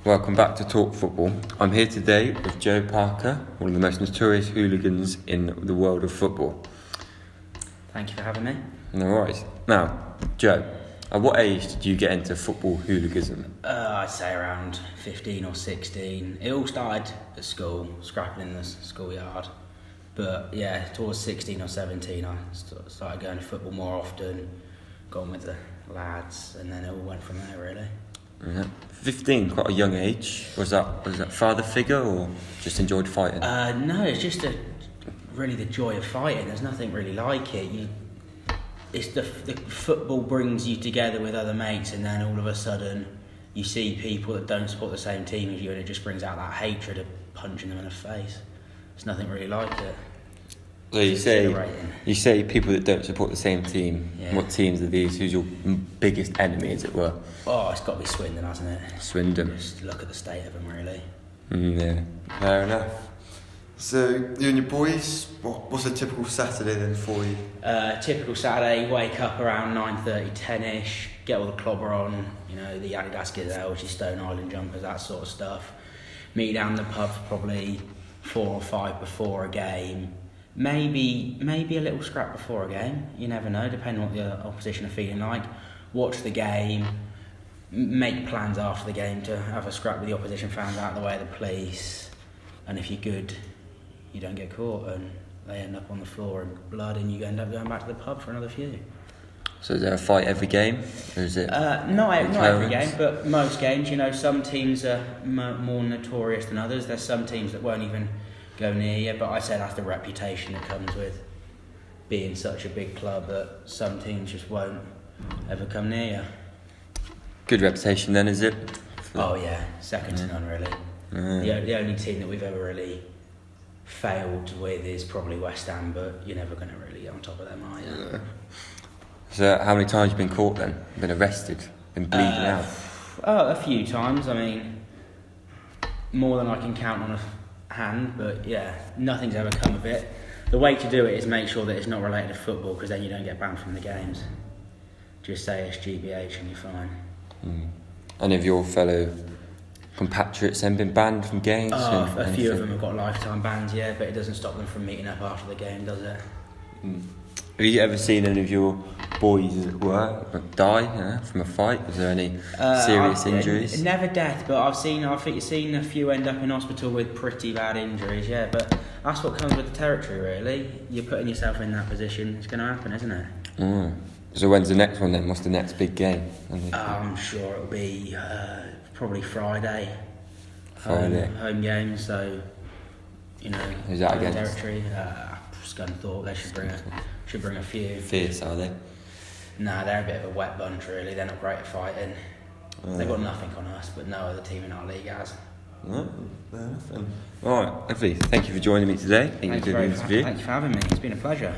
Welcome back to Talk Football. I'm here today with Joe Parker, one of the most notorious hooligans in the world of football. Thank you for having me. No worries. Now, Joe, at what age did you get into football hooliganism? I'd say around 15 or 16. It all started at school, scrapping in the schoolyard. But yeah, towards 16 or 17 I started going to football more often, got on with the lads, and then it all went from there really. Yeah. 15, quite a young age. Was that father figure or just enjoyed fighting? No, it's just really the joy of fighting. There's nothing really like it. It's the football brings you together with other mates, and then all of a sudden you see people that don't support the same team as you, and it just brings out that hatred of punching them in the face. There's nothing really like it. So you say people that don't support the same team. Yeah. What teams are these? Who's your biggest enemy, as it were? Oh, it's got to be Swindon, hasn't it? Swindon. Just look at the state of them, really. Yeah, fair enough. So, you and your boys, what's a typical Saturday then for you? Typical Saturday, wake up around 9:30, 10ish, get all the clobber on, the Adidas Gazelles, your Stone Island jumpers, that sort of stuff. Meet down the pub probably 4 or 5 before a game. Maybe a little scrap before a game. You never know, depending on what the opposition are feeling like. Watch the game, make plans after the game to have a scrap with the opposition fans out of the way of the police. And if you're good, you don't get caught and they end up on the floor in blood and you end up going back to the pub for another few. So is there a fight every game? Or is it not every game, but most games. Some teams are more notorious than others. There's some teams that won't even go near you, but I say that's the reputation that comes with being such a big club that some teams just won't ever come near you. Good reputation then, is it? Oh yeah, second to none really. The only team that we've ever really failed with is probably West Ham, but you're never going to really get on top of them, are you? Yeah. So how many times have you been caught then? Been arrested? Been bleeding out? Oh, a few times. I mean, more than I can count on a hand, but yeah, nothing's ever come of it. The way to do it is make sure that it's not related to football, because then you don't get banned from the games. Just say it's GBH and you're fine. Any of your fellow compatriots then been banned from games? A few of them have got lifetime bans, yeah, but it doesn't stop them from meeting up after the game, does it? Have you ever seen any of your boys, as it were, die from a fight? Was there any serious injuries? Never death, but I think you've seen a few end up in hospital with pretty bad injuries, yeah, but that's what comes with the territory, really. You're putting yourself in that position, it's going to happen, isn't it? So when's the next one then? What's the next big game? I'm sure it'll be probably Friday. Home game, so, Who's that against? Territory. Scunthorpe, they should bring a few. Fierce, are they? Nah, they're a bit of a wet bunch, really. They're not great at fighting. They've got nothing on us, but no other team in our league has. Alright, lovely. Thank you for joining me today. Thank you for having me. It's been a pleasure.